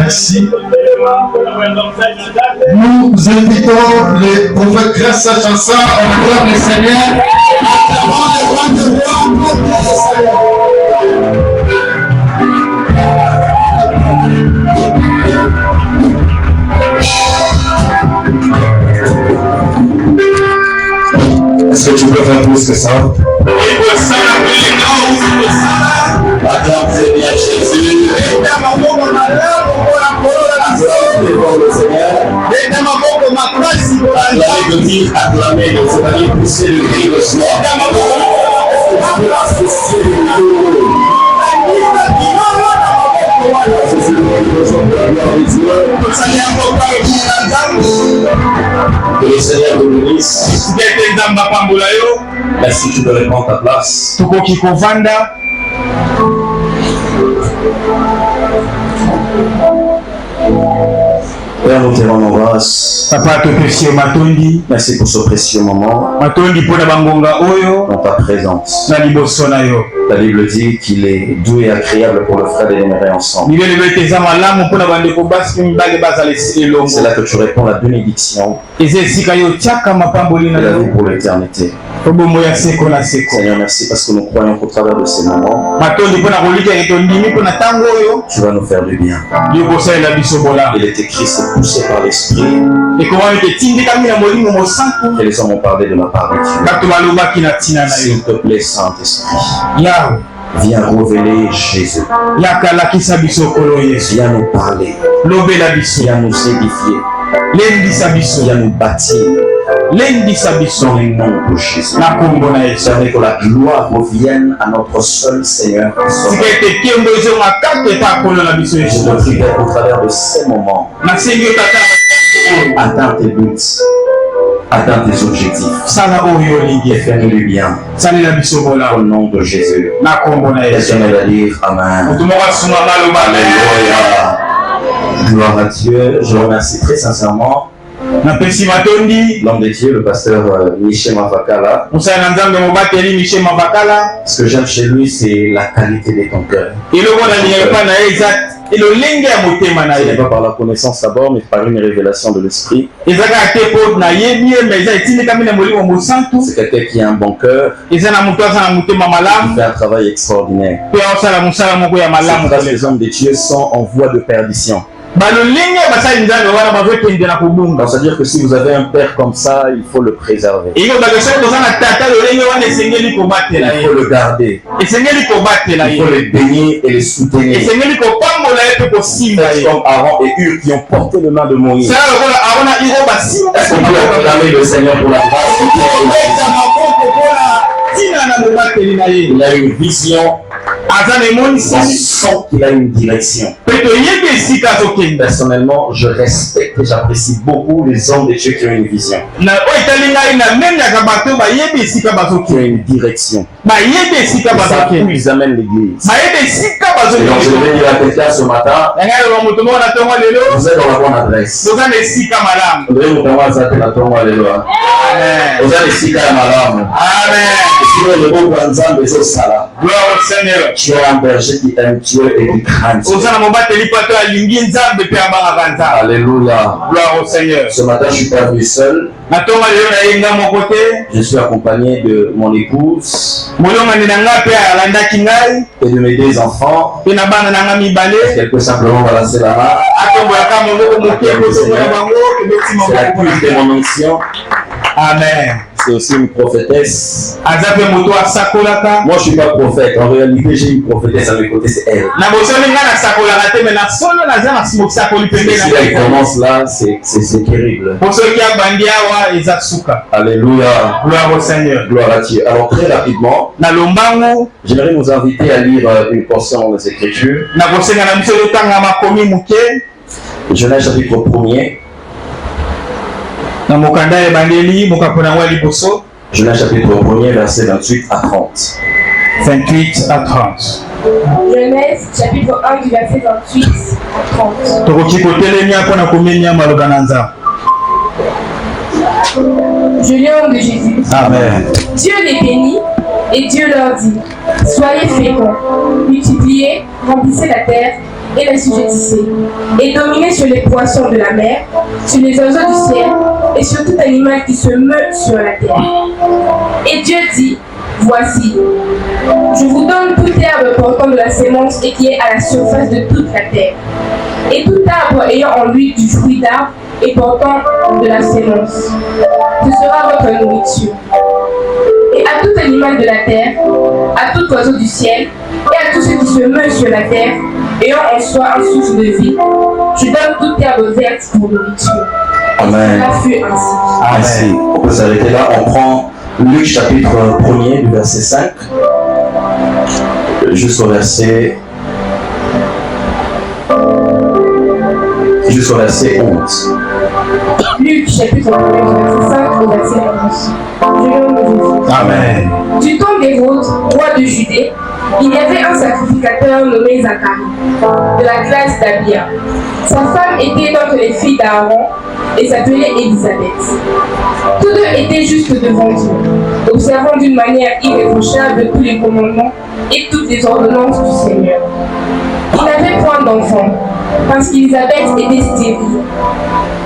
merci. Nous invitons le prophète Grâce à Chanson à voir le Seigneur. Est-ce que tu peux faire plus que ça? Acclame Seigneur Jésus. Acclamez de dire, acclamez, c'est-à-dire pousser le cri de joie. Que le Seigneur vous bénisse. Merci, tu peux répondre ta place. Père, nous te rendons grâce. Merci pour ce précieux moment dans ta présence. La Bible dit qu'il est doux et agréable pour le frère de demeurer ensemble. C'est là que tu réponds la bénédiction et la vie pour l'éternité. Seigneur, merci parce que nous croyons qu'au travers de ces moments, tu vas nous faire du bien. Il est écrit, c'est poussé par l'Esprit. Et les hommes ont parlé de ma part de Dieu. S'il te plaît, Saint-Esprit, viens révéler Jésus. Viens nous parler. Viens nous édifier. Viens nous bâtir. Dans le nom de Jésus. Permets que la gloire revienne à notre seul Seigneur. Je te prie au travers de ces moments. Atteins tes buts. Atteins tes objectifs. Et fais-nous du bien. Au nom de Jésus. Laisse-moi le dire Amen. Alléluia. Gloire à Dieu. Je remercie très sincèrement l'homme de Dieu, le pasteur Michel Mavakala. Ce que j'aime chez lui, c'est la qualité de ton cœur. Ce n'est pas par la connaissance d'abord, mais par une révélation de l'esprit. C'est quelqu'un qui a un bon cœur, qui fait un travail extraordinaire. Les hommes de Dieu sont en voie de perdition. C'est-à-dire que si vous avez un père comme ça, il faut le préserver. Il faut le garder. Il faut le bénir et le soutenir. Comme Aaron et Hur qui ont porté le main de Moïse. Est-ce qu'on peut acclamer le Seigneur pour la grâce? Il a une vision. On sent qu'il a une direction. Personnellement, je respecte et j'apprécie beaucoup les hommes de Dieu qui ont une vision. Qui ont une direction. C'est ça où ils amènent l'église. Donc je vais dire à quelqu'un ce matin, vous êtes dans la bonne adresse. Vous êtes tu es un berger qui aime Dieu et qui craint Dieu. Alléluia. Gloire au Seigneur. Ce matin, je ne suis pas venu seul. Je suis accompagné de mon épouse et de mes deux enfants. Elle peut simplement balancer la main. C'est la plus de mon onction. Amen. C'est aussi une prophétesse. Moi, je ne suis pas prophète. En réalité, j'ai une prophétesse à mes côtés, c'est elle. Si elle commence là, c'est terrible. Alléluia. Gloire au Seigneur. Gloire à Dieu. Alors, très rapidement, j'aimerais nous inviter à lire une portion des Écritures. Genèse chapitre 1er. Genèse chapitre 1er, verset 28 à 30. 28 à 30. Genèse chapitre 1 du verset 28 à 30. Je lis de Jésus. Amen. Dieu les bénit et Dieu leur dit: soyez féconds, multipliez, remplissez la terre et l'assujettissait, et dominait sur les poissons de la mer, sur les oiseaux du ciel, et sur tout animal qui se meut sur la terre. Et Dieu dit, voici, je vous donne toute herbe portant de la sémence et qui est à la surface de toute la terre, et tout arbre ayant en lui du fruit d'arbre et portant de la sémence. Ce sera votre nourriture. Et à tout animal de la terre, à tout oiseau du ciel, et à tous ceux qui se meuvent sur la terre, ayant en soi un souffle de vie, je donne toute herbe verte pour nourriture. Amen. Cela fut ainsi. Merci. On peut s'arrêter là. On prend Luc chapitre 1er du verset 5 jusqu'au verset 11. Luc chapitre 1 verset 5 au verset 11. Je lis au nom de Jésus. Amen. Du temps d'Hérode, roi de Judée, il y avait un sacrificateur nommé Zacharie, de la classe d'Abia. Sa femme était d'entre les filles d'Aaron et s'appelait Élisabeth. Tous deux étaient justes devant Dieu, observant d'une manière irréprochable tous les commandements et toutes les ordonnances du Seigneur. Ils n'avaient point d'enfants, parce qu'Élisabeth était stérile,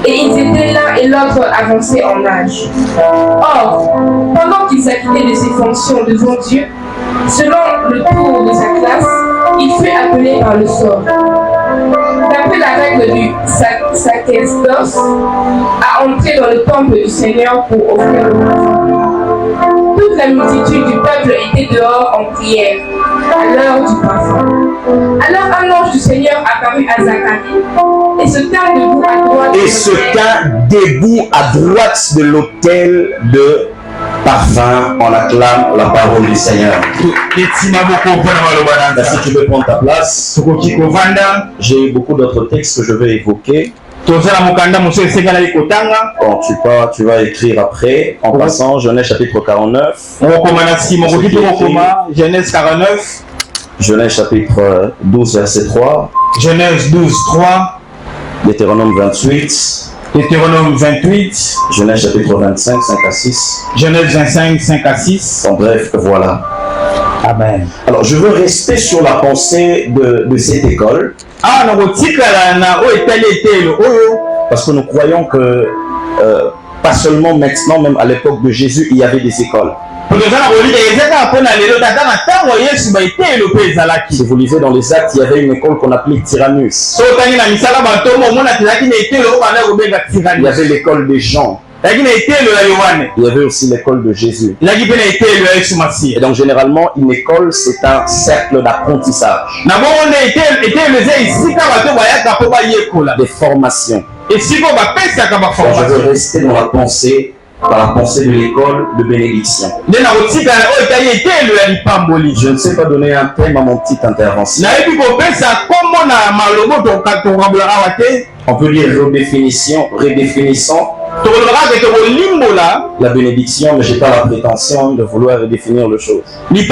et ils étaient l'un et l'autre avancés en âge. Or, pendant qu'il s'acquittait de ses fonctions devant Dieu, selon le tour de sa classe, il fut appelé par le sort. D'après la règle du Sacerdoce, à entrer dans le temple du Seigneur pour offrir le parfum. Toute la multitude du peuple était dehors en prière, à l'heure du parfum. Alors un ange du Seigneur apparut à Zacharie et se tint debout à droite. Et se tint debout à droite de l'autel de parfum. On acclame la parole du Seigneur. Si tu veux prendre ta place, j'ai beaucoup d'autres textes que je vais évoquer. Bon, tu vas écrire après, en passant, Genèse chapitre 49. Genèse 49. Genèse chapitre 12, verset 3. Genèse 12, 3. Deutéronome 28. Deutéronome 28. Genèse chapitre 25, 5 à 6. Genèse 25, 5 à 6. En bref, voilà. Amen. Alors, je veux rester sur la pensée de cette école. Parce que nous croyons que, pas seulement maintenant, même à l'époque de Jésus, il y avait des écoles. Si vous lisez dans les Actes, il y avait une école qu'on appelait Tyrannus. Il y avait l'école des Jean. Il y avait aussi l'école de Jésus. Et donc généralement, une école, c'est un cercle d'apprentissage. Des formations. Donc, je veux rester dans la pensée, de l'école de bénédiction. Je ne sais pas donner un thème à mon petite intervention. On peut dire redéfinissant la bénédiction, mais je n'ai pas la prétention de vouloir redéfinir les choses. Je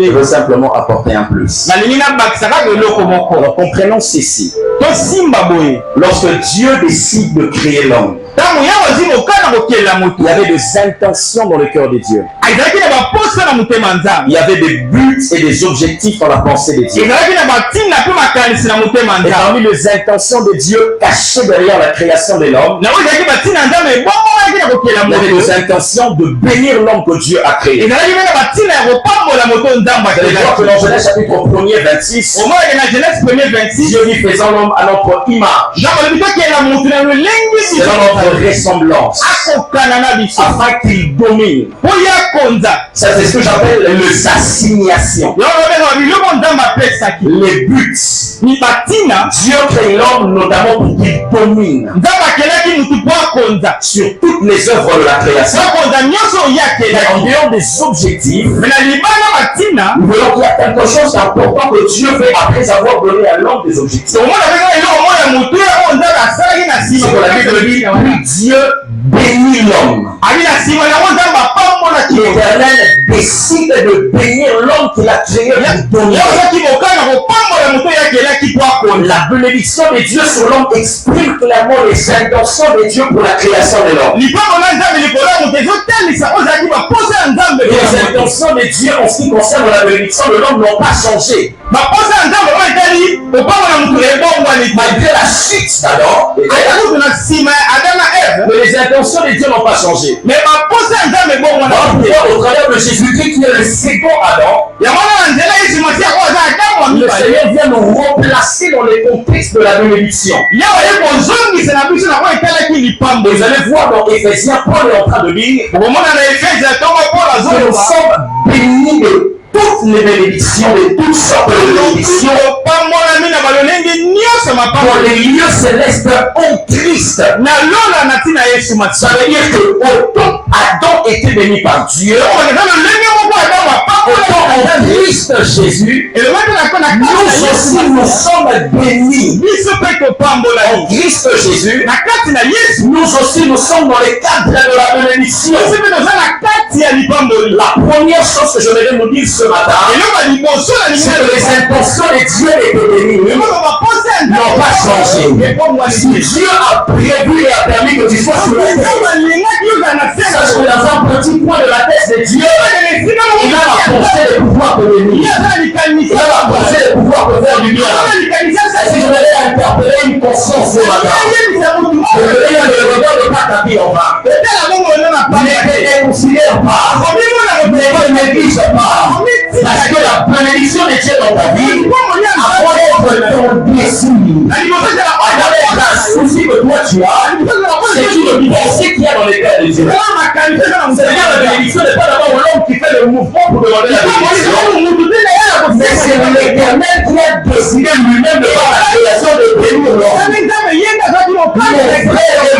veux simplement apporter un plus. Alors comprenons ceci. Lorsque Dieu décide de créer l'homme, il y avait des intentions dans le cœur de Dieu. Il y avait des buts et des objectifs dans la pensée de Dieu. Et parmi les intentions de Dieu cachées derrière la création de l'homme, il y avait des intentions de bénir l'homme que Dieu a créé. Vous allez voir que dans Genèse chapitre 1er, 26, Dieu dit faisant l'homme à notre image, selon notre ressemblance, afin qu'il domine. Ça, c'est ce que j'appelle les assignations. Les buts. Dieu crée l'homme notamment pour qu'il domine sur toutes les œuvres de la création. Mais en dehors des objectifs, nous voyons qu'il y a quelque chose d'important que Dieu fait après avoir donné à l'homme des objectifs. C'est que la Bible dit, Dieu bénit l'homme. L'Éternel décide de bénir l'homme qu'il a créé pour donner. La bénédiction de Dieu sur l'homme exprime clairement les intentions de Dieu pour la création de l'homme. Les intentions de Dieu en ce qui concerne la bénédiction de l'homme n'ont pas changé. Malgré la chute d'Adam, mais les intentions de Dieu n'ont pas changé. Au travers de Jésus-Christ qui est le second Adam, le Seigneur vient nous remplacer dans le contexte de la bénédiction. Vous allez voir dans Éphésiens, Paul est en train de dire que nous sommes bénis de toutes les bénédictions, de toutes sortes de bénédictions pour les lieux célestes en Christ. Ça veut dire que autant Adam était béni par Dieu, autant en Christ Jésus, nous aussi nous sommes bénis. En Christ Jésus, nous aussi nous sommes dans les cadres de la bénédiction. La première chose que je voudrais nous dire ce matin, c'est que les intentions de Dieu étaient bénies, n'ont pas changé. Si Dieu a prévu et a permis que tu sois sur la terre, sache que dans un petit point de la tête de Dieu, il a la pensée de pouvoir te bénir. Il a la pensée de pouvoir te faire du bien. Si je voulais interpeller une conscience ce matin, je voulais ne regarde pas ta vie en bas. Ne considère pas, ne néglige pas, parce que la bénédiction de Dieu dans ta vie, après être ton dessus, un souci que toi tu as, c'est une pensée qu'il y a dans les cœurs des humains. C'est-à-dire la bénédiction n'est pas d'abord l'homme qui fait le mouvement pour demander la bénédiction, mais c'est l'Éternel qui a décidé lui-même de faire la création de bénir l'homme. Mon frère et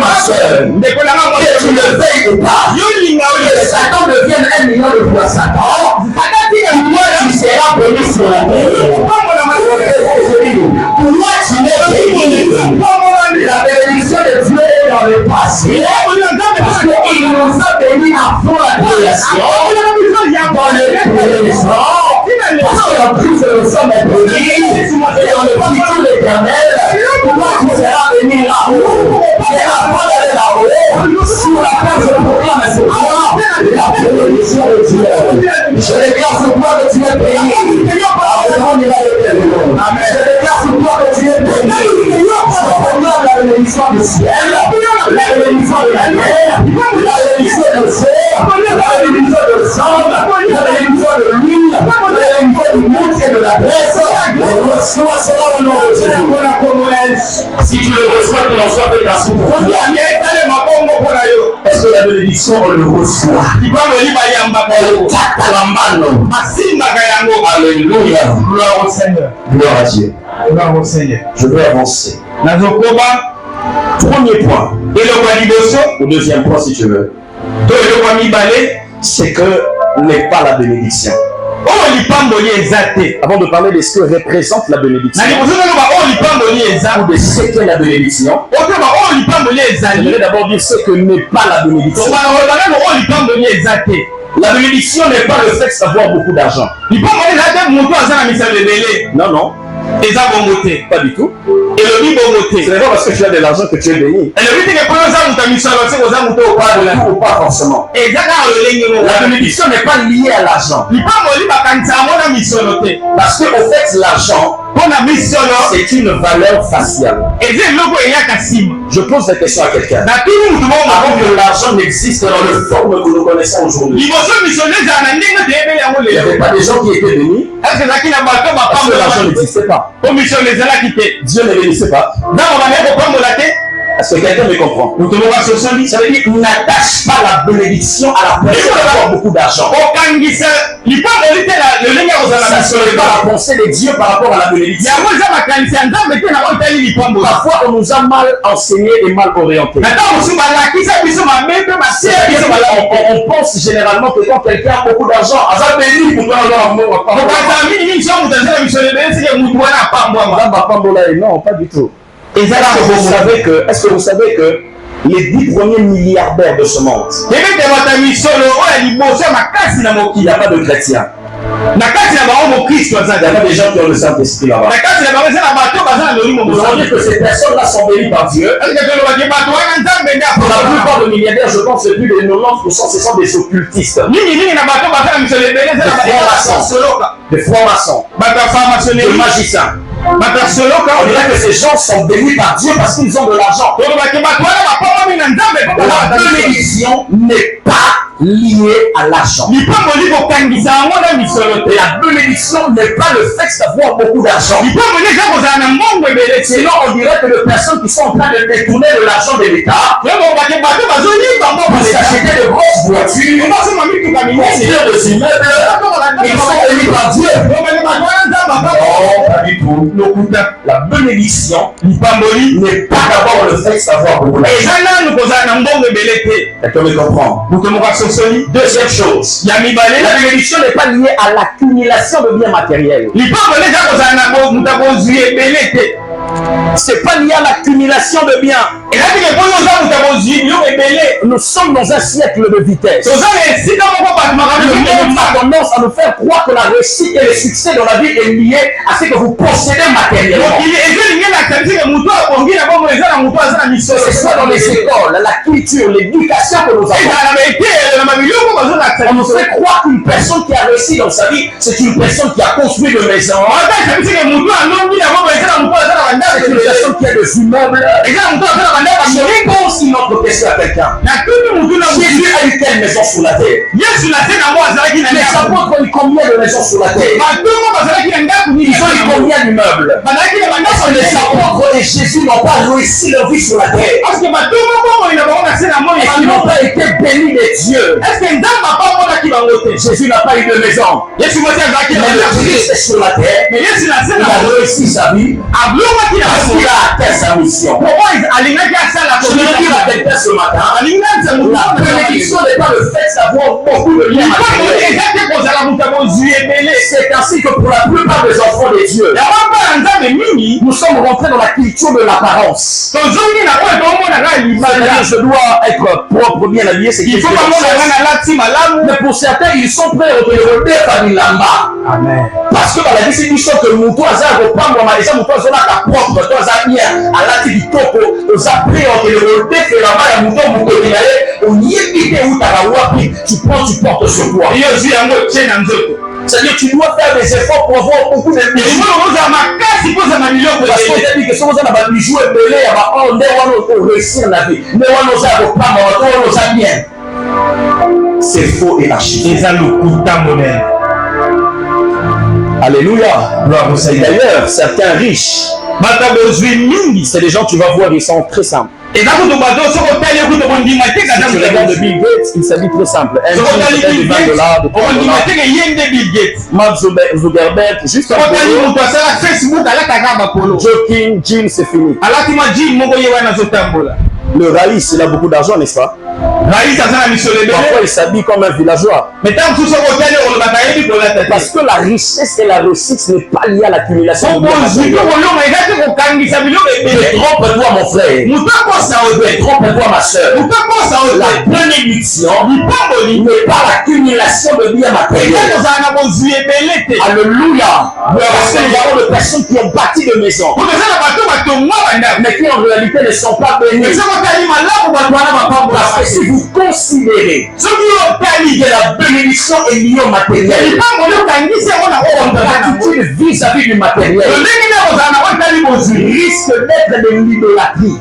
ma soeur, que tu ne veilles pas, que Satan devienne 1 million de fois Satan, toi tu seras béni sur la terre. Toi tu es béni. La bénédiction de Dieu est dans le passé, parce qu'il nous a bénis avant la création, dans le présent, parce qu'en plus nous sommes bénis, et dans le futur éternel, toi tu seras béni là-haut, et avant d'aller là-haut, sur la terre je proclame ce soir la bénédiction de Dieu. Je déclare ce soir que tu es béni. Avant de je déclare ce soir que tu es béni. La bénédiction du ciel, la bénédiction de la terre, la bénédiction de cerf, la bénédiction de sang, la bénédiction de l'huile, la bénédiction du monde et de la graisse. Reçois cela au nom de Jésus. Si tu le reçois, tu n'en sois que ta souffrance. Est-ce que la bénédiction, on le reçoit? Alléluia. Gloire au Seigneur. Gloire à Dieu. Gloire au Seigneur. Je veux avancer. Premier point. Ou deuxième point si tu veux. C'est que n'est pas la bénédiction. Avant de parler de ce que représente la bénédiction, ou de ce qu'est la bénédiction, j'aimerais d'abord dire ce que n'est pas la bénédiction. La bénédiction n'est pas le fait de savoir beaucoup d'argent. Non, non. Pas du tout. Ce n'est pas parce que tu as de l'argent que tu es béni. Ou pas forcément. La bénédiction n'est pas liée à l'argent. Parce que au fait, l'argent, c'est une valeur faciale. Je pose la question à quelqu'un. Avant que l'argent n'existe dans le forme que nous connaissons aujourd'hui, il n'y avait pas des gens qui étaient bénis parce que l'argent n'existait pas. Dieu ne bénissait pas. Est-ce que quelqu'un me comprend? Ça veut dire n'attache pas la bénédiction à la personne d'avoir beaucoup d'argent. Ça n'est pas la pensée de Dieu par rapport à la bénédiction. Parfois on nous a mal enseigné et mal orienté. On pense généralement que quand quelqu'un a beaucoup d'argent, non, pas du tout. Est-ce que vous savez que les 10 premiers milliardaires de ce monde, il n'y a pas de chrétiens. na kati na bango mokristo Il y a pas des gens qui ont le Saint-Esprit là-bas. na kati na bango eza na bato baza na lolimo Vous allez dire que ces personnes-là sont bénies par Dieu. tolobaki bato wana nzambe nde Pour la akola plupart des milliardaires, je pense que plus de 90% ce sont des occultistes, mingi na bato baza na misolo ebele eza na basoloka des francs-maçons, bato ya des pharmacionnerie magiciens. bato ya soloka On dirait que ces gens sont bénis par Dieu parce qu'ils ont de l'argent. tolobaki bato wana bapamami na nzambe La bénédiction n'est pas liée à l'argent. lipamboli kokangisa yango na misolo te La bénédiction n'est pas le fait d'avoir beaucoup d'argent. lipamboli eza kozala na mbongo ebele te Sinon, on dirait que les personnes qui sont en train de détourner de l'argent de l'État tolobaki bato bazoyiba pour mbongo s'acheter de grosses voitures, basoma mituka minene construire des immeubles, ils sont bénis par Dieu. tolobaki bato wana nzambe Non, pas du tout. La bénédiction lipamboli n'est pas d'abord le fait d'avoir beaucoup d'argent. eza nanu kozala na mbongo ebele te Quelqu'un me comprend? moto moko asosoli Deuxième chose, ya mibale la bénédiction n'est pas liée à l'accumulation de biens matériels. lipamboli eza kozala na moto akozwi ebele te C'est pas lié à l'accumulation de biens. ezalaki epoyo oza moto akozwi biloko ebele Nous sommes dans un siècle de vitesse. toza na esika moko bato Le makambo monde a tendance à nous faire croire que la réussite et le succès dans la vie est lié à ce que vous possédez matériellement. mokili ezolingi elakisaki moto akongi na bongo eza na moto aza na misolo Que ce soit dans les écoles, la culture, l'éducation que nous avons. ezala na baetele na babiloko bazolakisa On nous biso fait croire qu'une personne qui a réussi dans sa vie, c'est une personne qui a construit de maisons, bazalisa bisike moto alongi na bongo eza na moto aza na bandako c'est une personne qui a des immeubles. eza na moto aza na bandako Je réponds aussi notre question à quelqu'un. na tuni motu na Jésus a eu quelle maison sur la terre? yesu na te nango azalaki na Les ndako apôtres ont eu combien de maisons sur la terre? batongo bazalaki na ndako nini Ils ont eu combien d'immeubles? bazalaki na bandako Parce que les apôtres et Jésus n'ont pas réussi leur vie sur la terre. parce que batongo bongo na bango na se na moi Ils n'ont pas été bénis de Dieu. est-ce que nzambe apamonaki bango te Jésus n'a pas eu de maison. yesu moti azalaki na Mais le bandako Christ est sur la terre. mais yesu na se Il na a réussi sa vie ablongaki na parce qu'il a atteint sa mission. poko alingaki asala Je veux dire à quelqu'un ce matin, alingi anza motu la bénédiction n'est pas le fait d'avoir beaucoup de biens matériels. eza te kozala moto akozwi ebele C'est ainsi que pour la plupart des enfants de Dieu, yango mpona nzambe mingi nous sommes rentrés dans la culture de l'apparence. tozongi na oyo tomonaka libanda C'est-à-dire, je dois être propre, bien habillé, c'est il quelque faut bamonaka chose. na lati malamu Mais pour certains, ils sont prêts à regarder par bilamba. Amen. Parce que dans la décision que nous, toi, ça reprendre, on m'a dit ça, nous, toi, ça, ta propre, toi, ça, bien, à la tête du topo, nous, ça, prêt, on te regarder, que là-bas, il y a mouton, mouton, il y a, on y est vite, où t'as la wapi, tu prends, tu portes sur toi. iyo ozwi yango tie na nzoto C'est-à-dire, tu dois faire des efforts pour avoir beaucoup de bijoux. elimo ozala makasi kozala biloko Parce qu'on ebele a dit que si on a des bijoux ébélés, on doit réussir la vie. Mais on nous a reprendre, on nous a bien. C'est faux et archi. eza lokuta monene Alléluia. gloire au seigneur D'ailleurs, certains riches, bato bozwi mingi c'est des gens, tu vas voir, ils sont très simples. eza kutu bato soki otali kutu kondima te Si kaza tu regardes Bill Gates, il s'habille très simple. Un soki jean, otali peut-être de Bill 20 Gates dollars, de 30 okondima dollars. te ke ye nde Bill Gates Mark Zuckerberg, juste un soki otali polo, moto asala Facebook alataka bapolo jogging, jeans, c'est fini. alati ma jean moko ye wana azotambola Le Raïs, il a beaucoup d'argent, n'est-ce pas? rais aza na misolo Parfois, ebele il s'habille comme un villageois. mais ntango mosusu soki otali olobaka yebi kolata te Parce que la richesse et la réussite, ce n'est pas lié à l'accumulation de biens okozwi matériels. kolonga eza te kokangisa biloko Mais ebele trompe-toi, mon frère. moto akosa oyo Mais trompe-toi, ma soeur. moto akosa oyo La bénédiction lipamboli n'est pas l'accumulation de biens eza matériels. kozala na bozwi ebele te Alléluia. Parce que nous avons des personnes qui ont bâti de maisons, kuto eza na bato batonga bandako mais qui en réalité ne sont pas bénis. soki otali malamu bato wana bapambola Parce que si vous considérez soki otali que la bénédiction est liée au matériel, lipamboli okangisi yango na oyo votre attitude vis-à-vis du matériel ndenge nde kozala na otali bozwi risque d'être de l'idolâtrie.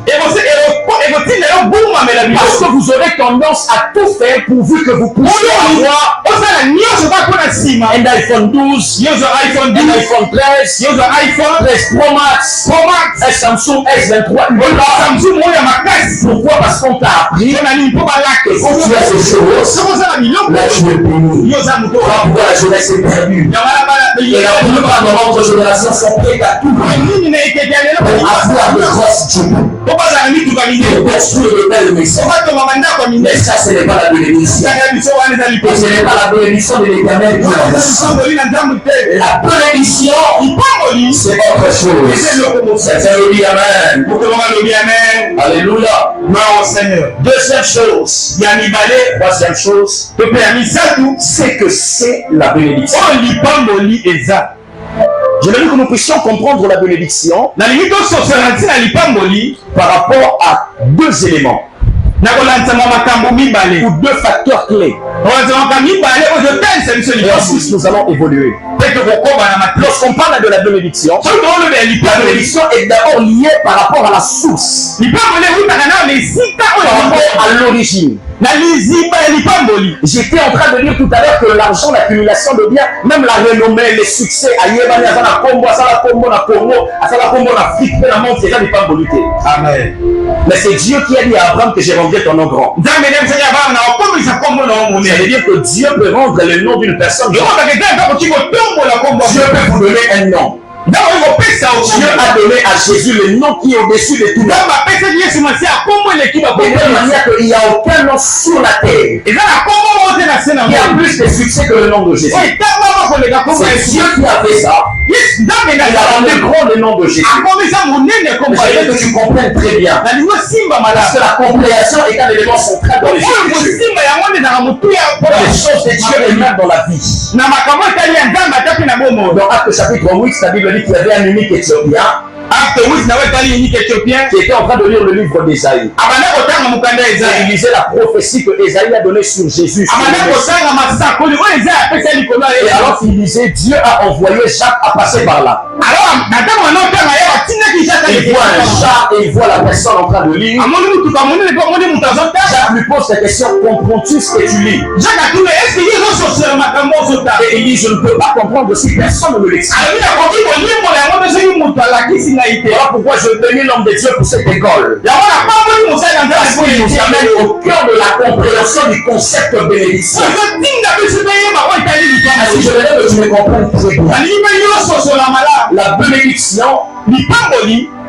ekotinda yo bumamela Parce biloko que vous aurez tendance à tout faire pourvu que vous puissiez avoir osala nyonso kaka mpona nsima un iPhone 12, nyonso iphone un 12 iPhone 13, nyonso iphone 13 Pro Max, promax un Samsung S23 Ultra. samsung oyo ya makasi Pourquoi? Parce qu'on t'a appris yo na nini mpo balake que si tu as ces choses, soki osala biloko là tu es béni. yo oza moto Voilà pourquoi la jeunesse est perdue. Et la plupart de notre génération sont prêts à tout. nini na pour avoir de grosses jupes, pour construire de belles maisons. Mais ça, ce n'est pas la bénédiction. Et ce n'est pas la bénédiction de l'Éternel. La bénédiction, c'est autre chose. C'est le dit Amen. Alléluia. Deuxième chose. Troisième chose. C'est que c'est la bénédiction. J'aimerais que nous puissions comprendre la bénédiction par rapport à deux éléments ou deux facteurs clés. Et ensuite, nous allons évoluer. Lorsqu'on parle de la bénédiction est d'abord liée par rapport à la source, par rapport à l'origine. J'étais en train de dire tout à l'heure que l'argent, l'accumulation de biens, même la renommée, les succès, Amen. Mais c'est Dieu qui a dit à Abraham que j'ai rendu ton nom grand. Ça veut dire que Dieu peut rendre le nom d'une personne. Dieu peut vous donner un nom. Dieu a donné à Jésus le nom qui est au-dessus de tout nom. De telle manière qu'il n'y a aucun nom sur la terre qui a plus de succès que le nom de Jésus. C'est Dieu qui a fait ça. Il a rendu grand le nom de Jésus. Mais je veux que tu comprennes très bien. Parce que la compréhension est un élément central dans les choses. Les choses de Dieu et même dans la vie. Dans Actes chapitre 8, la Bible dit qu'il y avait un unique Éthiopien qui était en train de lire le livre d'Ésaïe. Il lisait la prophétie que Ésaïe a donnée sur Jésus. Et alors qu'il lisait, Dieu a envoyé Jacques à passer par là. Il voit un chat et il voit la personne en train de lire. Jacques lui pose la question: comprends-tu ce que tu lis? Et il dit: je ne peux pas comprendre si personne ne me l'explique. Voilà pourquoi je bénis l'homme de Dieu pour cette école. Parce qu'il nous amène au cœur de la compréhension du concept de bénédiction. Si je veux que tu me comprennes très bien. La bénédiction,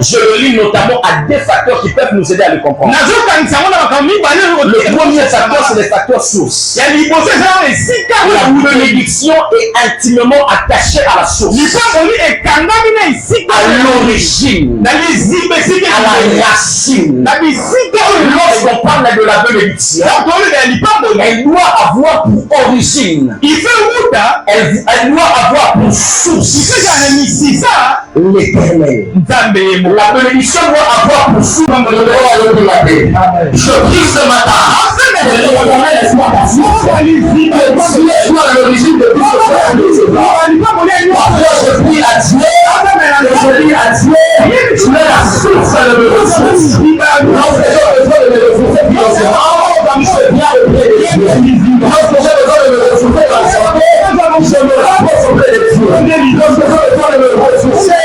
je le lis notamment à deux facteurs qui peuvent nous aider à le comprendre. Le premier facteur, c'est le facteur source. La bénédiction est intimement attachée à la source, à l'origine, à la racine. Lorsqu'on parle de la bénédiction, elle doit avoir pour origine, elle doit avoir pour source l'éternel. La bénédiction doit avoir pour source le royaume de la paix. Je prie ce matin que l'éternel soit à l'origine de tout ce que je prie à Dieu, je dis à Dieu, tu es la source de mes ressources. Lorsque j'ai besoin de mes ressources financièrement, je viens auprès de Dieu. Lorsque j'ai besoin de me ressourcer dans la santé, je me rapproche auprès de Dieu. Lorsque j'ai besoin de me ressourcer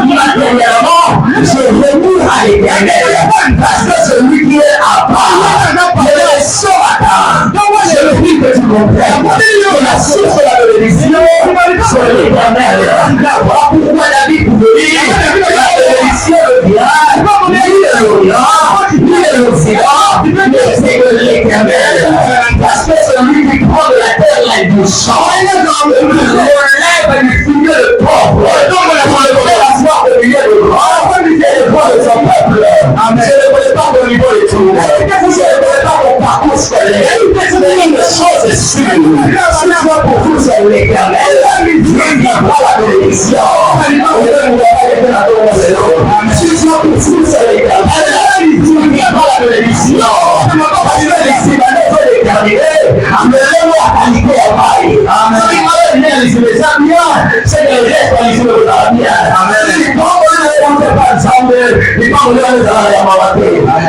matériellement, je remue à l'éternel. Parce que celui qui est à part, il est sans attendre. Je prie que tu comprennes que la source de la bénédiction, c'est l'éternel. Voilà pourquoi David pouvait dire la bénédiction vient ni de l'Orient, ni de l'Occident, mais c'est de l'éternel. Parce que celui qui prend de la terre l'indulgence, relève du milieu de pauvre, pour le faire asseoir au milieu de grand, et le droit de son peuple. Je ne connais pas mon niveau de tout, je ne connais pas mon parcours scolaire, mais une chose est sûre, si toi pour vous c'est l'éternel, Dieu viendra la bénédiction. Si toi pour vous c'est l'éternel, Dieu viendra la bénédiction. Parce que les Libanais veulent l'éternité, amenez-moi à qualité à Paris. Si vous voulez réaliser les amiens, c'est de réaliser les amiens. Si vous voulez pas ensemble, il va vous donner dans la Yamawate, dans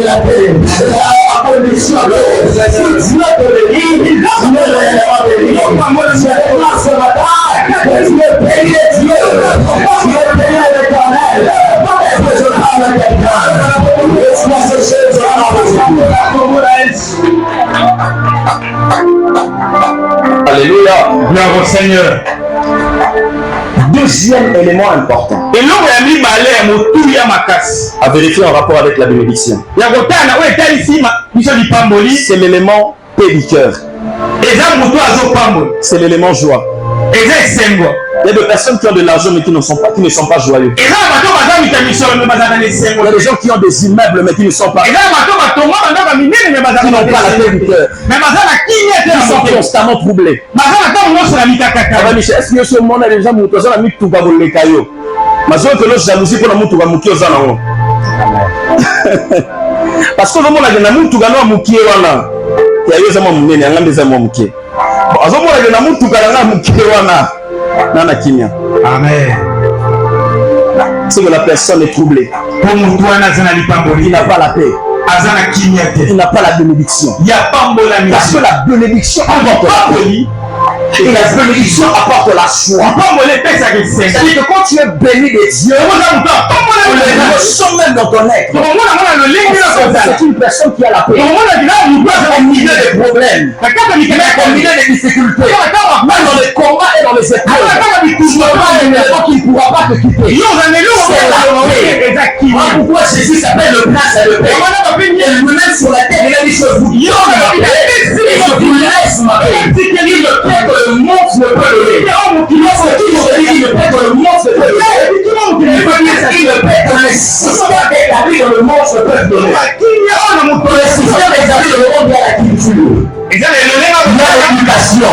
la paix, dans la condition. Si Dieu te bénit, Dieu va bénir. Je déclare ce matin que Dieu bénit Dieu. Dieu bénit l'éternel. Est-ce que je parle à quelqu'un? Laisse-moi ce chef de la Alléluia. Gloire au Seigneur. Deuxième élément important à vérifier en rapport avec la bénédiction, c'est l'élément paix du cœur. C'est l'élément joie. Il y a des personnes qui ont de l'argent mais qui ne sont pas joyeux. Il y a des gens qui ont des immeubles mais qui ne sont pas. Qui n'ont pas la paix du cœur. Ils sont constamment troublés. Michel, est-ce que ce monde a déjà mis tout le monde les cailloux? Jalousie pour le monde. Parce que le monde a dit que c'est que la personne est troublée. Il n'a pas la paix. Il n'a pas la bénédiction. Parce que la bénédiction apporte la paix. Et la bénédiction apporte la joie. C'est-à-dire que quand tu es béni de Dieu, on le ressent même dans ton être. C'est une personne qui a la paix. Au milieu des problèmes, au milieu des difficultés, même dans les combats et dans les épreuves, tu auras un élément qui ne pourra pas te quitter. C'est la paix. Pourquoi Jésus s'appelle le prince et le paix? Et lui-même sur la terre, il a dit je vous donne ma paix et je vous laisse ma paix. Il ne paix que le monde ne peut donner. Il ne paix que le monde ne peut donner. Il ne paix que les systèmes établis dans le monde ne peuvent donner. Les systèmes établis dans le monde, il y a la culture. Il y a l'éducation, il y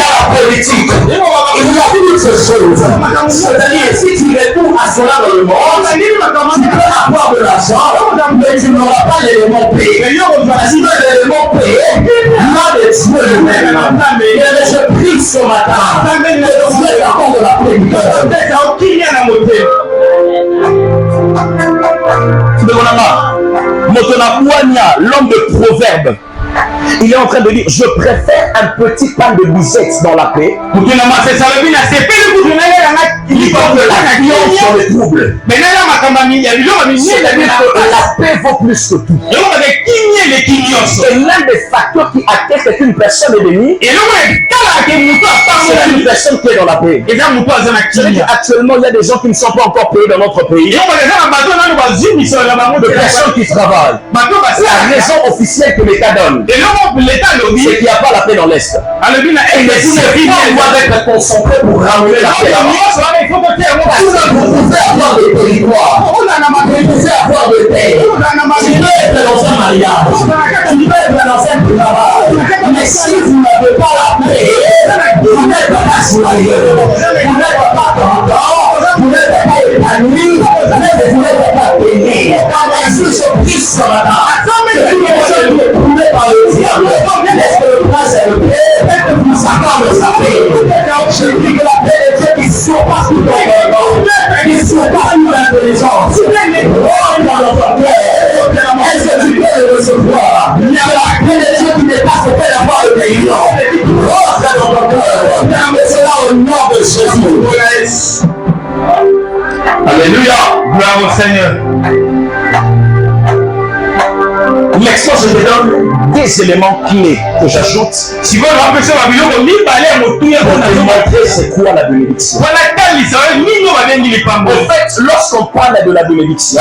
a la politique, il y a toutes ces choses. C'est-à-dire, si tu réponds à cela dans le monde, tu peux avoir de l'argent, mais tu n'auras pas l'élément payé. Si tu as l'élément payé, là, de Dieu lui-même. Je prie ce matin, que Dieu t'accorde la paix du cœur. L'homme de Proverbe, il est en train de dire je préfère un petit pain de bousette dans la paix plutôt que la viande sur les troubles. C'est-à-dire que la paix vaut plus que tout. Et l'un des facteurs qui atteste qu'une personne est bénie, c'est une personne qui est dans la paix. Actuellement, il y a des gens qui ne sont pas encore payés dans notre pays. Des personnes qui travaillent. La raison officielle que l'État donne, c'est qu'il n'y a pas la paix dans l'Est. Et les Syriens doivent être concentrés pour ramener la paix là-bas. Vous pouvez avoir des territoires, vous pouvez avoir des terres, tu peux être dans un mariage, tu peux être dans un travail, mais si vous n'avez pas la paix, vous n'êtes pas joyeux, vous n'êtes pas content, vous n'êtes pas épanoui, vous n'êtes pas béni. Jésus se prie ce matin, c'est une personne qui est trouvée par le diable. Est-ce que le prince est le paix? Vous accorde sa paix. Je dis que la paix de Dieu qui surpasse tout entendement, qui surpasse toute intelligence, dans notre cœur. Est-ce que tu peux le recevoir? La paix de Dieu qui dépasse le fait d'avoir le paysan. Rentre dans ton cœur. Et cela au nom de Jésus. Alléluia. Gloire au Seigneur. Maintenant, je te donne des éléments clés que j'ajoute pour te montrer c'est quoi la bénédiction. En fait, lorsqu'on parle de la bénédiction,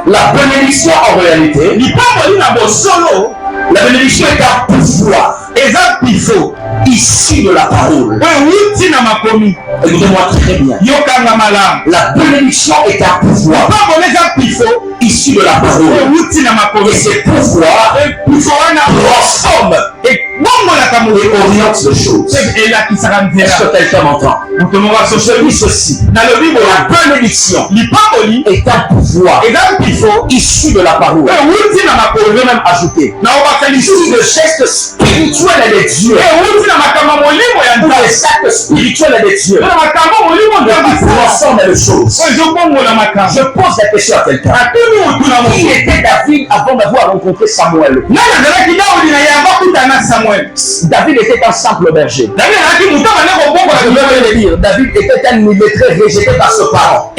la bénédiction en réalité, la bénédiction est un pouvoir issu de la parole. Écoutez-moi très bien. La bénédiction est un pouvoir issu de la parole. Et ce pouvoir transforme et oriente les choses. Est-ce que quelqu'un m'entend? Je dis ceci. La bénédiction est un pouvoir issu de la parole. Je vais même ajouter. Issu de gestes spirituels et de Dieu. Pour les actes spirituels et de Dieu. Transforme les choses. Je pose la question à quelqu'un. Qui était David avant d'avoir rencontré Samuel? David était un simple berger. Je vais le dire, David était un illettré rejeté par ses parents.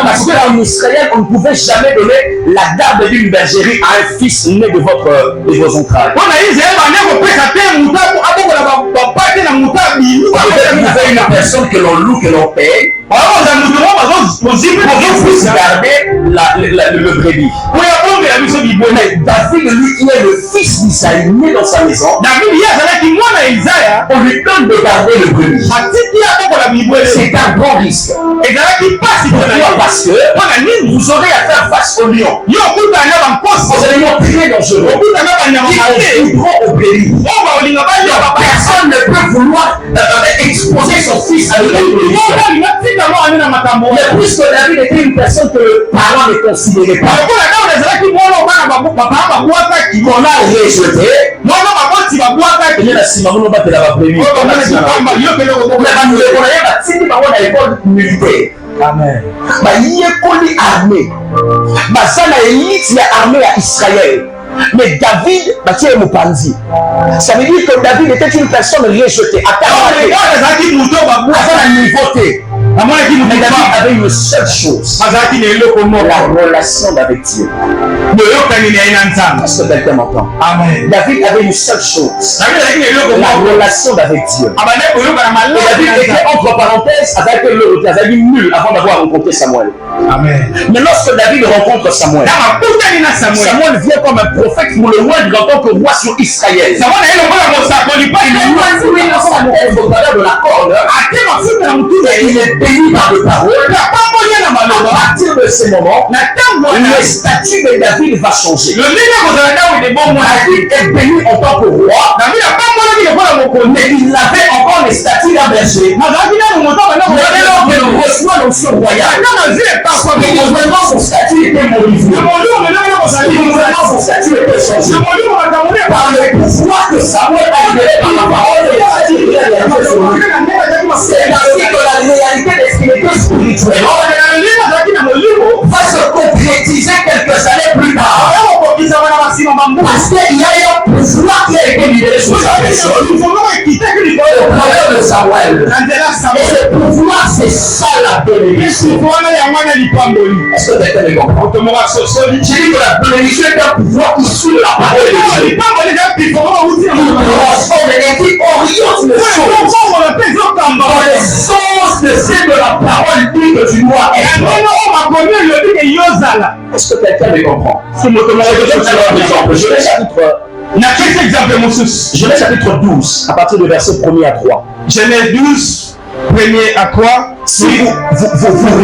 Parce qu'en Israël, on ne pouvait jamais donner la garde d'une bergerie à un fils né de vos entrailles. une personne que l'on loue, que l'on paye, pour garder le brebis. Mais David, lui qui est le fils d'Isaïe, né dans sa maison, on lui donne de garder le brebis. C'est un grand risque. Pourquoi? Parce que vous aurez à faire face au lion. Vous allez montrer dangereux. Qui voudront au brebis. Personne ne peut vouloir exposer son fils à l'exposition. Mais puisque David était une personne que le parent ne considérait pas, qu'on a rejeté, Amen. Mais David, ça veut dire que David était une personne rejetée. Mais David avait une seule chose, la relation avec Dieu. Est-ce que quelqu'un m'entend? David avait une seule chose, la relation avec Dieu. Et David était entre parenthèses avec nul avant d'avoir rencontré Samuel. Mais lorsque David rencontre Samuel, Samuel vient comme un prophète pour le moindre en tant que roi sur Israël. Il de la corde. Il est béni par les paroles. À partir de ce moment, le statut de David va changer. David est béni en tant que roi, mais il avait encore le statut d'un berger. Il reçoit l'onction royale. Maintenant, son statut était modifié. Son statut était changé. Par le pouvoir que Samuel a libéré par la parole de Dieu, c'est ainsi que la réalité des spirituels spirituels va se concrétiser quelques années plus tard. Parce qu'il y a un pouvoir qui a été libéré sur sa personne. Le problème de Samuel. Et ce pouvoir, c'est ça la bénédiction. Est-ce que quelqu'un me comprend? J'ai dit que la bénédiction est un pouvoir issu de la parole de Dieu. Il transforme et qui oriente les choses. Dans les sens de ce que la parole dit que tu dois être. Est-ce que quelqu'un me comprend? Je vais chapitre 12, à partir du verset 1er à 3. Genèse 12, 1er à 3. Si vous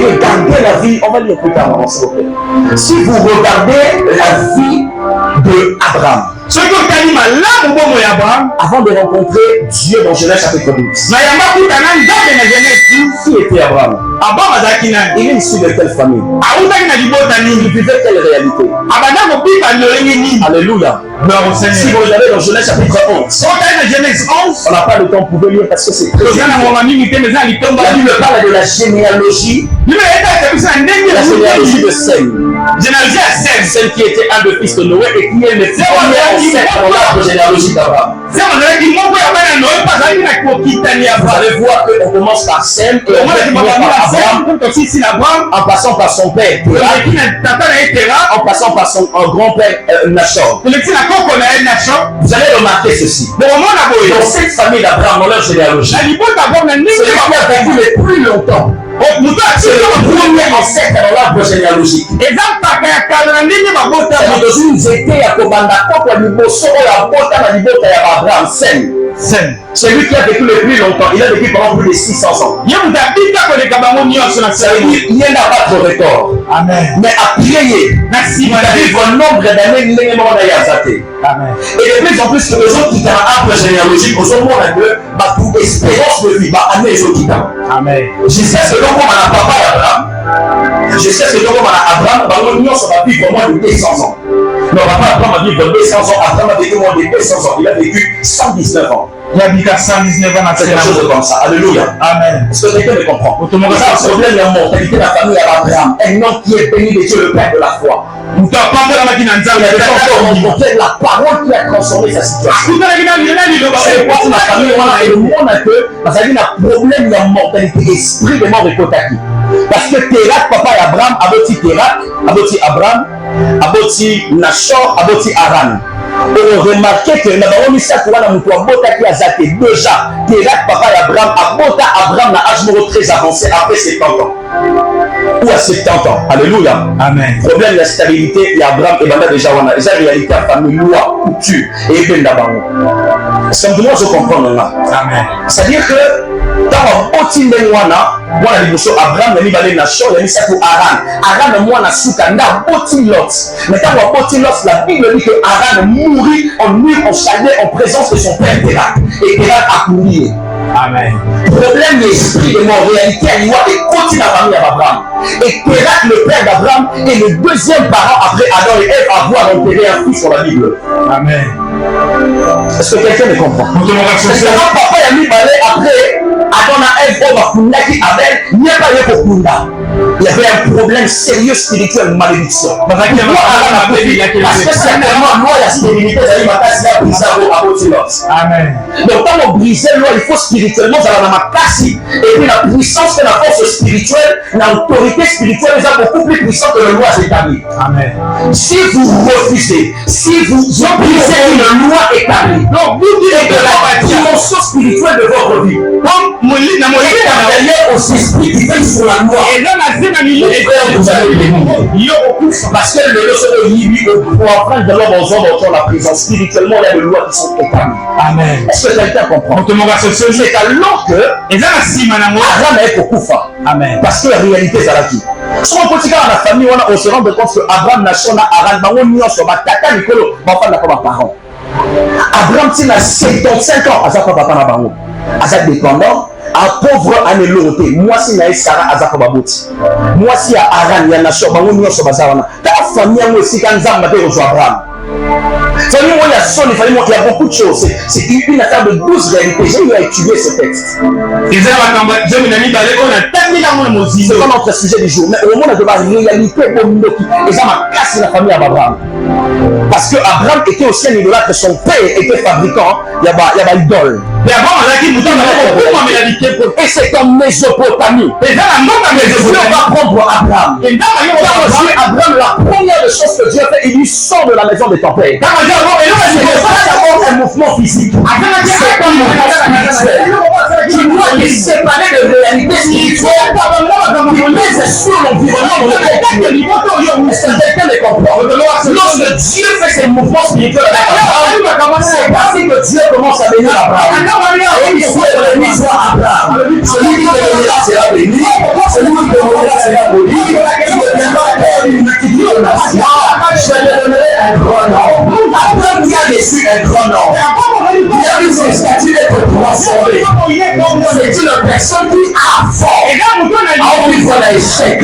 regardez la vie, on va lire plus tard, s'il vous plaît. Si vous regardez la vie d'Abraham, avant de rencontrer Dieu dans Genèse chapitre 12, qui était Abraham? Il est issu de quelle famille? Il vivait quelle réalité? Alléluia. Si vous regardez dans Genèse chapitre 11, on n'a pas le temps pour lire parce que c'est très bien. La Bible parle de la généalogie. La généalogie de Sem. Sem qui était un des fils de Noé et qui est le premier ancêtre dans l'arbre généalogique d'Abraham. Vous allez voir qu'on commence par Sem et on va finir par Abraham en passant par son père Terah, en passant par son grand-père Nachor. Vous allez remarquer ceci. Dans cette famille d'Abraham, dans leur généalogie, celui qui a vécu le plus longtemps, c'est le premier ancêtre dans l'arbre généalogique. Celui qui a vécu le plus longtemps, il a vécu pendant plus de 600 ans. Il n'a pas de record. Mais après, il a un nombre d'années. Et de plus en plus, que les autres qui ont un arbre généalogique, aux hommes, on a pour espérance de vie, je sais ce que l'on a papa Abraham. Je sais ce que l'on a Abraham, on va vivre moins de 200 ans. Non, papa Abraham a vécu 200 ans, Abraham a vécu moins de 200 ans, il a vécu 119 ans. Il a vécu 119 ans, c'est quelque chose comme ça. Alléluia. Amen. Est-ce que quelqu'un me comprend? Ça, le problème de la mortalité de la famille d'Abraham, un homme qui est béni de Dieu, le Père de la foi. Il a rencontré la parole qui a transformé sa situation. C'est quoi la famille, on a le monde que, parce qu'il y a un problème de mortalité, esprit de mort de Kotaki. Parce que Terah, papa et Abraham, aboti Terah, aboti Abraham, aboti Nachor, aboti Aran. on remarquait que na bango misato wana moto abotaki aza te déjà Térak papa d'Abraham abota Abraham na âge moko très avancé après 70 ans ou à 70 ans. Alléluia. Amen. Problème de la stabilité et Abraham et banda déjà wana eza réalité à famille loi couture et benda bango. Simplement je comprends là. Amen. C'est-à-dire que quand on otinde wana mwana liboso Abraham na mibale na shor ya misato Aran na mwana suka nda boti Lot. Mais quand on boti Lot, la Bible dit que Aran mourit en nuit en chalet en présence de son père Térak et Térak a couru. Amen. Problème l'esprit de mort, réalité à l'Iwa et continue la famille d'Abraham. Et Térak, le père d'Abraham, est le deuxième parent après Adam et Ève à avoir enterré un fils sur la Bible. Amen. Est-ce que quelqu'un me comprend? Parce que quand papa a mis balai après Adam et Ève, on va kunda qui Abel, il n'y a pas eu pour kunda. Il y avait un problème sérieux spirituel, malédiction. Parce que certainement, moi, la stérilité, c'est une brisée à Botilos. Amen. Donc, quand on brise loi, il faut spirituellement, ça va dans ma place. Et puis, la puissance de la force spirituelle, l'autorité spirituelle est beaucoup plus puissante que le loi établie. Amen. Si vous refusez, si vous brisez une loi établie, donc vous dites que la dimension spirituelle de votre vie, comme derrière aux esprits qui viennent sur la loi, et vous allez les parce que le leçon pour apprendre de l'homme aux hommes autour de la prison, spirituellement, il y a des lois qui sont établies. Amen. Est-ce que quelqu'un comprend? C'est alors que Abraham est pour Koufa. Amen. Parce que la réalité est à la vie. Si on continue dans la famille, on se rend compte que Abraham n'a pas Aran, tata Nicolo, on n'a pas parents. Abraham tient à 75 ans, à sa papa n'a pas à sa dépendant. Un pauvre aneloroté, moi si naïs Sarah Azaka Baboti, moi si à Aran, Yana Shobango, Nyon Sobazarana, ta famille a aussi quand Zamba rejoint Abraham. Ça veut dire qu'il y a son, il y a beaucoup de choses. C'est une affaire de 12 réalités. J'ai eu à étudier ce texte. C'est pas notre sujet du jour. Mais au moment de la réalité, et ça m'a cassé la famille d'Abraham. Parce que Abraham était aussi un idolâtre, son père était fabricant, il y a une idole. Et c'est en Mésopotamie. Et Dieu va prendre Abraham. Abraham, la première des choses que Dieu a fait, il lui sort de la maison de ton père. C'est pas un mouvement physique. C'est un mouvement spirituel. Tu dois te séparer de réalité spirituelle. Tu mets sur l'environnement dans lequel tu es. Quelqu'un ne comprend. Lorsque Dieu fait ses mouvements spirituels, c'est ainsi que Dieu commence à bénir Abraham. Et il souhaite bénir Abraham. Celui qui bénira sera béni. Celui qui bénira sera béni. Qui deviendra une multitude de nations. Je te donnerai un grand nom. Abraham qui a reçu un grand nom. Il a vu ses statuts être transformés. C'est une personne qui a fort. A envie de l'échec.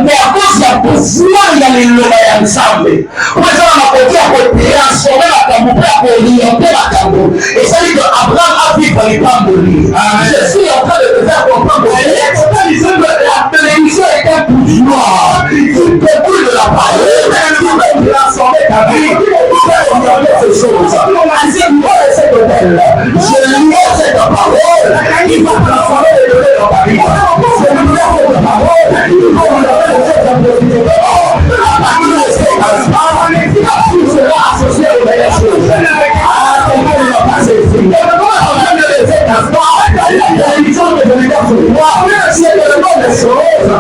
Mais à cause de la pouvoir, il y a les lois ensemble. Pour ça, on a côté à côté, transformer la tambour, pour orienter la tambour. Et ça dit que Abraham a vu par les tambours. Je suis en train de te faire comprendre que la télévision est un pouvoir. Tu peux plus de la parole. Tu peux transformer ta vie. Tu peux orienter ces choses. Ainsi, moi, cet hôtel, je lis cette parole. Il va transformer les données dans ta vie. C'est le numéro de parole. Il va vous donner cette application. À partir de cet instant, tout sera associé aux meilleures choses. Quelqu'un ne va pas s'exprimer. À cet instant, la télévision ne devient pas pour moi. C'est le nom des choses. On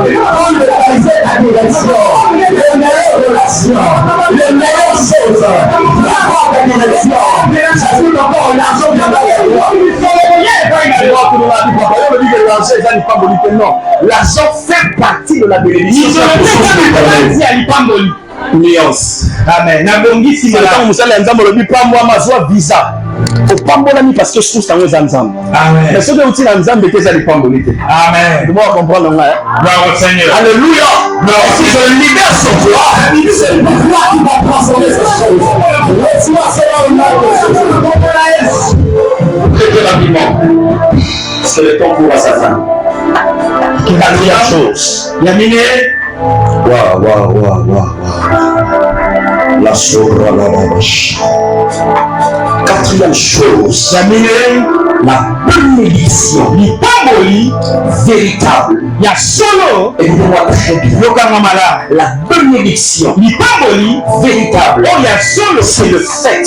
ne réalisait la direction. Les meilleures relations. Les meilleures choses. L'avoir de direction. Ça joue encore l'argent de la valeur. L'argent fait partie de la bénédiction. Nuance. Amen. Si vous allez ensemble, le but pas moi ma joie visa. Au pambolani parce que je trouve ça nous ensemble. Amen. Mais ceux qui ont dit ensemble, que ça les pambolité. Amen. Tu dois comprendre là. Gloire au Seigneur. Alléluia. Si je libère ce pouvoir, c'est le pouvoir qui va transformer ces choses. Laisse-moi cela au nom de Jésus. Très rapidement. C'est le temps pour Satan. Quatrième chose. Yamine. Waouh. La sobra la vache. Quatrième chose. Yamine. La bénédiction lipamboli véritable. ya solo Écoutez-moi très bien. yokanga malamu. La bénédiction Lipamboli véritable, oyo ya solo c'est le fait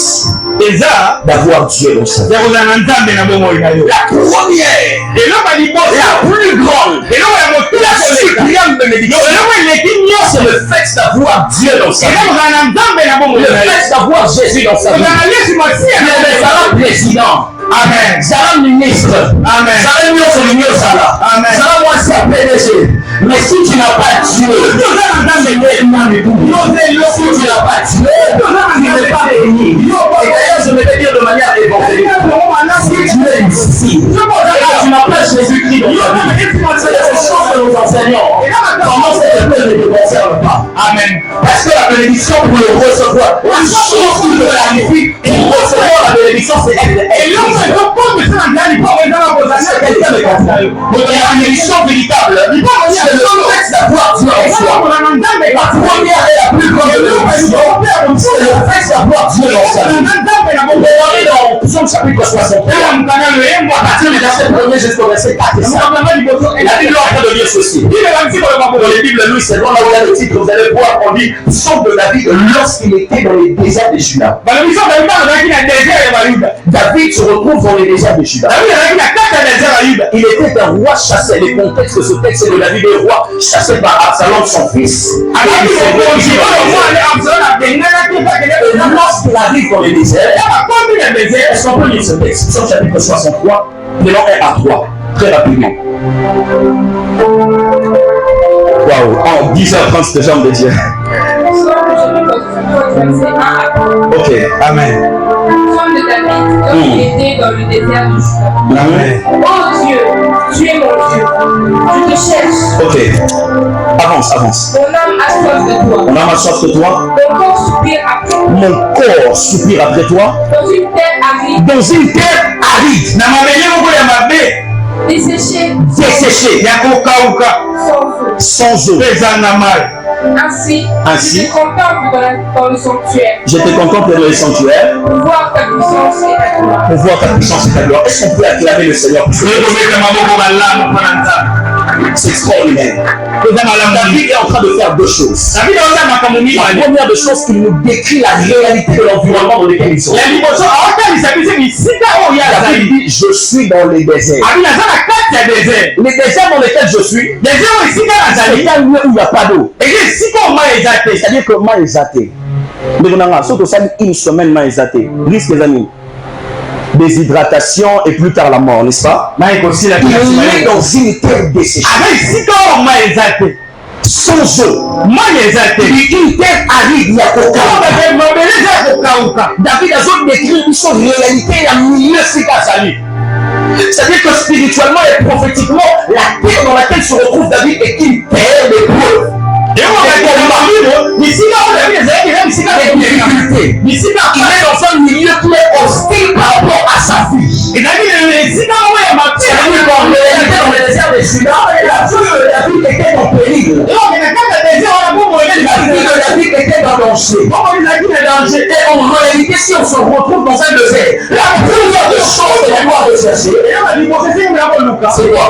eza d'avoir Dieu dans sa vie. ya kozala na nzambe na bomoi na yo. La première, eloko ya liboso la plus grande, eloko ya la motula suprême bénédiction, eloko eleki nyonso c'est le fait d'avoir Dieu dans sa eza vie. kozala na nzambe na bomoi Le na yo. fait d'avoir Jésus dans sa vie. kozala na yesu masiya na Il est Zala président. amen Zala ministre. amen Zala nyonso nyonso Zala. Amen. Zala mwasi ya PDG. Mais si tu n'as pas Dieu, oza na nzambe tu n'es pas béni. Si tu n'as pas Dieu, tu n'es pas béni. Et d'ailleurs, je vais te dire de manière évangélique. Si tu es ici, et que tu n'as pas Jésus-Christ dans ta vie, c'est la chose que nous enseignons. Comment cette épreuve ne te concerne pas? amen Parce que la bénédiction pour le recevoir, la chose qui te clarifie pour recevoir la bénédiction, c'est être eloko église. ekopomisa na nzali mpo eza na kozala C'est quelqu'un de constant. Donc la bénédiction véritable, c'est le fait d'avoir Dieu en soi. La première et la plus grande bénédiction, c'est le fait d'avoir Dieu dans sa vie. On est dans Psaume chapitre 61, à partir du verset 1er jusqu'au verset 4 et 5. La Bible est en train de dire ceci. Dans les Bibles, Louis, c'est dans le titre, vous allez voir, on dit Psaume de David lorsqu'il était dans les déserts de Juda. David se retrouve dans les déserts de Juda. Il était un roi chassé. Le contexte de ce texte, c'est que David est roi chassé par Absalom, son fils. Et lorsqu'il arrive dans les déserts, est-ce qu'on peut lire ce texte? Psaume chapitre 63, de l'an 1 à 3, très rapidement. Waouh, en 10h30, cette jambe de Dieu. Ok, amen. Psaume de David, quand il était dans le désert du Juda. amen Oh Dieu, tu es mon Dieu, je te cherche. Ok, avance. Mon âme a soif de toi. On a ma soif de toi. Mon corps soupire après toi. Mon corps soupire après toi. Dans une terre aride, Dans une terre aride, na mabele moko ya mabe desséchée, desséchée, ya kokauka sans eau. sans eau. mpe eza na mai. Ainsi, Ainsi, je te contemple dans le sanctuaire je te contemple dans les sanctuaires pour voir ta puissance et ta gloire. pour voir ta puissance et ta gloire. Est-ce qu'on peut acclamer le Seigneur pour ce que tokomeka maboko malamu mpo na nzambe c'est extraordinaire? eza malamu David est en train de faire deux choses. david aoza makambo La mibale première des choses, il nous décrit la réalité de l'environnement dans lequel ils sont. ya liboso aotalisa biso bisika oyo David azali dit, je suis dans les déserts. abi naza na kati ya désert Les déserts dans lesquels je suis, désert oyo esika c'est nazali un lieu où il n'y a pas d'eau. eza esika oyo mai eza te C'est-à-dire que moi, ils athées. Mais on a surtout une semaine, moi, ils athées. Risque les amis. Déshydratation et plus tard la mort, n'est-ce pas? mai ekosila Il est dans une terre desséchée, aza esika oyo mai eza te sans eau. mai eza te Une terre aride, il y a coca. mabele eza ya kokauka David a zone décrit une chose réalité, il y a milieu sika sali. C'est-à-dire que spirituellement et prophétiquement, la terre dans laquelle se retrouve David est une terre d'épreuve. bisika oyo david ezalaki eza bisika Difficulté. bisika Il est dans un milieu qui est hostile par rapport à sa vie. ezalaki esika oyo ya C'est-à-dire qu'en réalité, dans le désert de Juda, la vie de David était en péril. La vie de David était en danger. Et en réalité, si on se retrouve dans un désert, la première des choses que l'on doit rechercher, c'est quoi?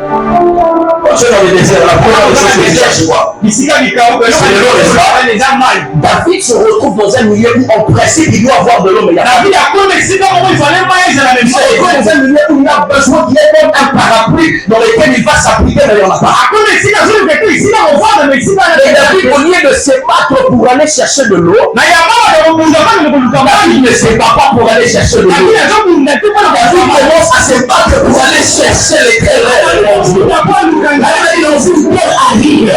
Quand tu es dans le désert, la première des choses que tu cherches, c'est quoi? David se retrouve dans un milieu où, en principe, il doit avoir de l'eau, mais il y a pas de l'eau. Il se retrouve dans un milieu où il a besoin qu'il ait même un parapluie dans lequel il va s'appliquer, mais il n'y en a pas. Et David, au lieu de se battre pour aller chercher de l'eau, David ne se bat pas pour aller chercher de l'eau. David commence à se battre pour aller chercher les terres. David est dans une terre aride.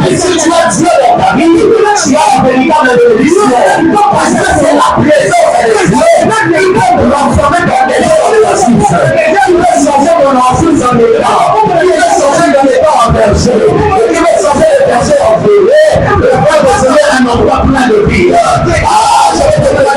Et si tu as Dieu dans ta vie, tu as une véritable bénédiction. Parce que c'est la présence de Dieu qui peut transformer ton état en assise. Il peut changer ton assise en état. Il peut changer ton état en berger. Il peut changer le berger en feuillet. Il peut recevoir un endroit plein de vie. Ah, je vais te donner la